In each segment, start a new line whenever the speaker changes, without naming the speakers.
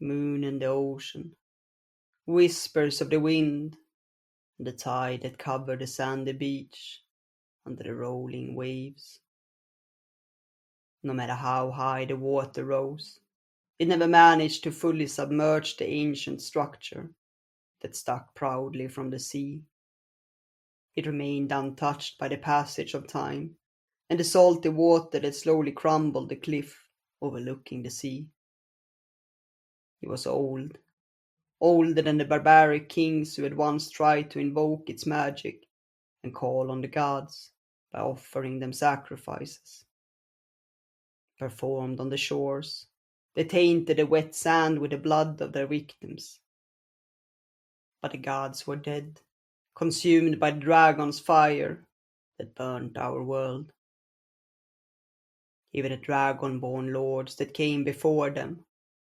moon and the ocean, whispers of the wind, and the tide that covered the sandy beach under the rolling waves. No matter how high the water rose, it never managed to fully submerge the ancient structure that stuck proudly from the sea. It remained untouched by the passage of time and the salty water that slowly crumbled the cliff overlooking the sea. It was old, older than the barbaric kings who had once tried to invoke its magic and call on the gods by offering them sacrifices. Performed on the shores, they tainted the wet sand with the blood of their victims. But the gods were dead, consumed by the dragon's fire that burnt our world. Even the dragon-born lords that came before them,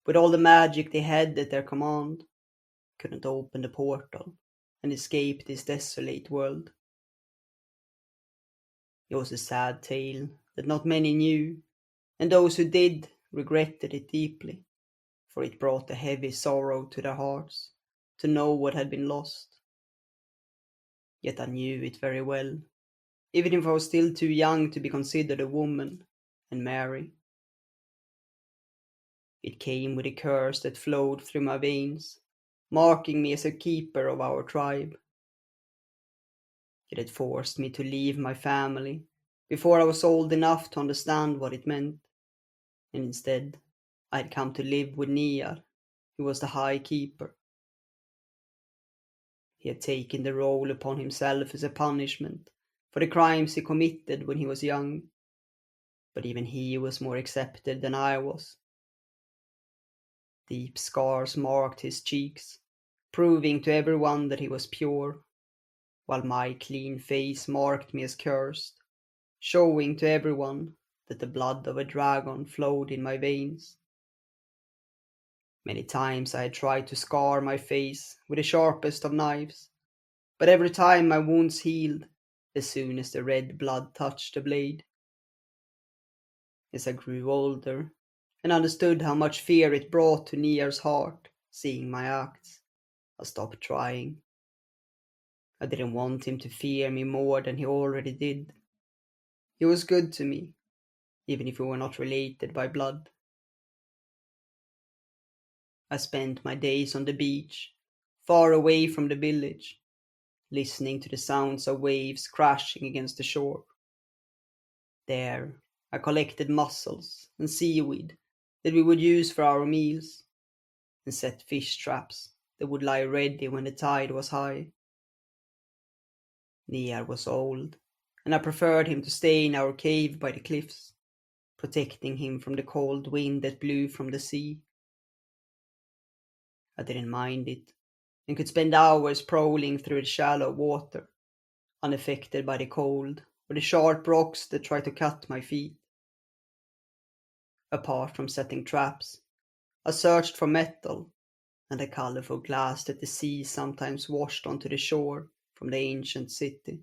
with all the magic they had at their command, couldn't open the portal and escape this desolate world. It was a sad tale that not many knew, and those who did regretted it deeply, for it brought a heavy sorrow to their hearts to know what had been lost. Yet I knew it very well, even if I was still too young to be considered a woman and marry. It came with a curse that flowed through my veins, marking me as a keeper of our tribe. It had forced me to leave my family before I was old enough to understand what it meant, and instead I had come to live with Niar, who was the High Keeper. He had taken the role upon himself as a punishment for the crimes he committed when he was young, but even he was more accepted than I was. Deep scars marked his cheeks, proving to everyone that he was pure, while my clean face marked me as cursed, showing to everyone that the blood of a dragon flowed in my veins. Many times I had tried to scar my face with the sharpest of knives, but every time my wounds healed as soon as the red blood touched the blade. As I grew older and understood how much fear it brought to Niar's heart, seeing my acts, I stopped trying. I didn't want him to fear me more than he already did. He was good to me, even if we were not related by blood. I spent my days on the beach, far away from the village, listening to the sounds of waves crashing against the shore. There, I collected mussels and seaweed that we would use for our meals, and set fish traps that would lie ready when the tide was high. Niar was old, and I preferred him to stay in our cave by the cliffs, protecting him from the cold wind that blew from the sea. I didn't mind it, and could spend hours prowling through the shallow water, unaffected by the cold or the sharp rocks that tried to cut my feet. Apart from setting traps, I searched for metal and the colorful glass that the sea sometimes washed onto the shore from the ancient city.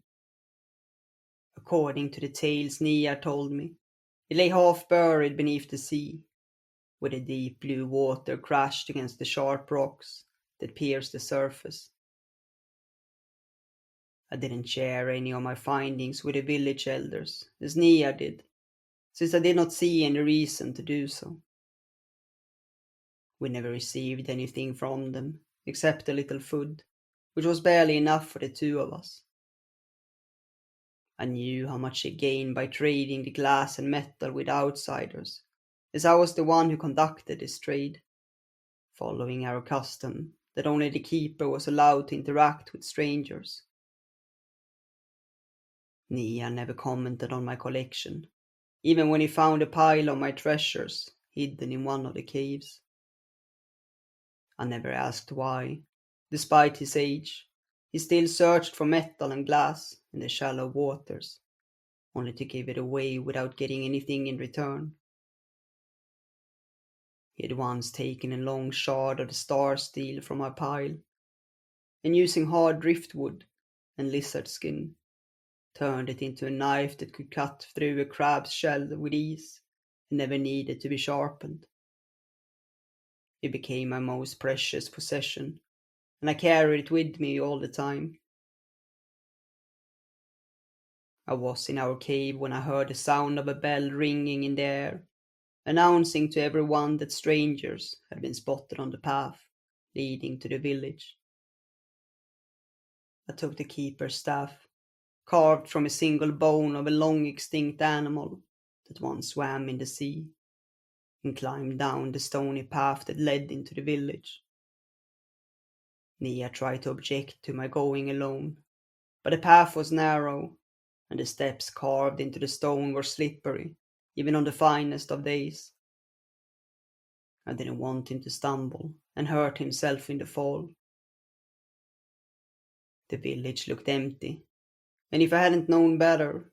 According to the tales Niar told me, it lay half buried beneath the sea, where the deep blue water crashed against the sharp rocks that pierced the surface. I didn't share any of my findings with the village elders, as Niar did, since I did not see any reason to do so. We never received anything from them, except a little food, which was barely enough for the two of us. I knew how much they gained by trading the glass and metal with outsiders, as I was the one who conducted this trade, following our custom that only the keeper was allowed to interact with strangers. Nia never commented on my collection, even when he found a pile of my treasures hidden in one of the caves. I never asked why. Despite his age, he still searched for metal and glass in the shallow waters, only to give it away without getting anything in return. He had once taken a long shard of the star steel from my pile, and using hard driftwood and lizard skin, turned it into a knife that could cut through a crab's shell with ease and never needed to be sharpened. It became my most precious possession, and I carried it with me all the time. I was in our cave when I heard the sound of a bell ringing in the air, announcing to everyone that strangers had been spotted on the path leading to the village. I took the keeper's staff, carved from a single bone of a long extinct animal that once swam in the sea, and climbed down the stony path that led into the village. Nia tried to object to my going alone, but the path was narrow, and the steps carved into the stone were slippery, even on the finest of days. I didn't want him to stumble and hurt himself in the fall. The village looked empty, and if I hadn't known better,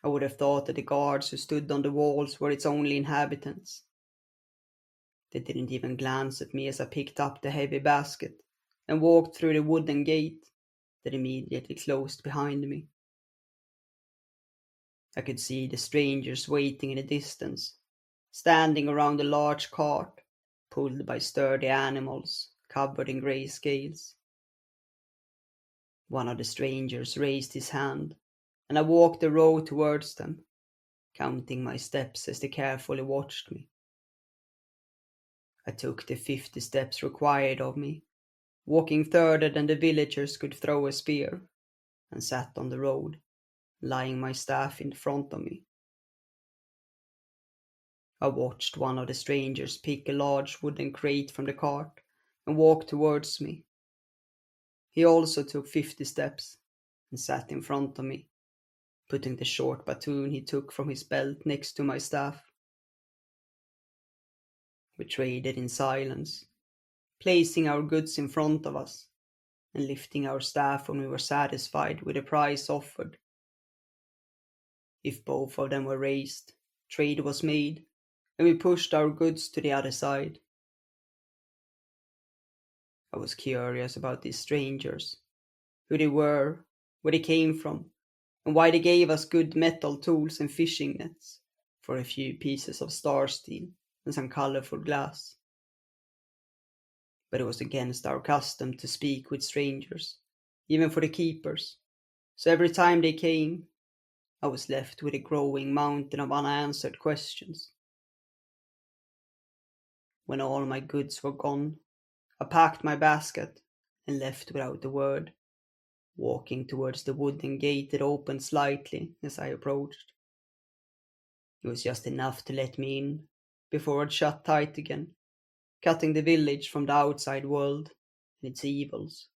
I would have thought that the guards who stood on the walls were its only inhabitants. They didn't even glance at me as I picked up the heavy basket and walked through the wooden gate that immediately closed behind me. I could see the strangers waiting in the distance, standing around a large cart pulled by sturdy animals covered in grey scales. One of the strangers raised his hand, and I walked the road towards them, counting my steps as they carefully watched me. I took the 50 steps required of me, walking further than the villagers could throw a spear, and sat on the road, laying my staff in front of me. I watched one of the strangers pick a large wooden crate from the cart and walk towards me. He also took 50 steps and sat in front of me, putting the short baton he took from his belt next to my staff. We traded in silence, placing our goods in front of us and lifting our staff when we were satisfied with the price offered. If both of them were raised, trade was made, and we pushed our goods to the other side. I was curious about these strangers, who they were, where they came from, and why they gave us good metal tools and fishing nets for a few pieces of star steel and some colorful glass. But it was against our custom to speak with strangers, even for the keepers, so every time they came, I was left with a growing mountain of unanswered questions. When all my goods were gone, I packed my basket and left without a word, walking towards the wooden gate that opened slightly as I approached. It was just enough to let me in before it shut tight again, cutting the village from the outside world and its evils.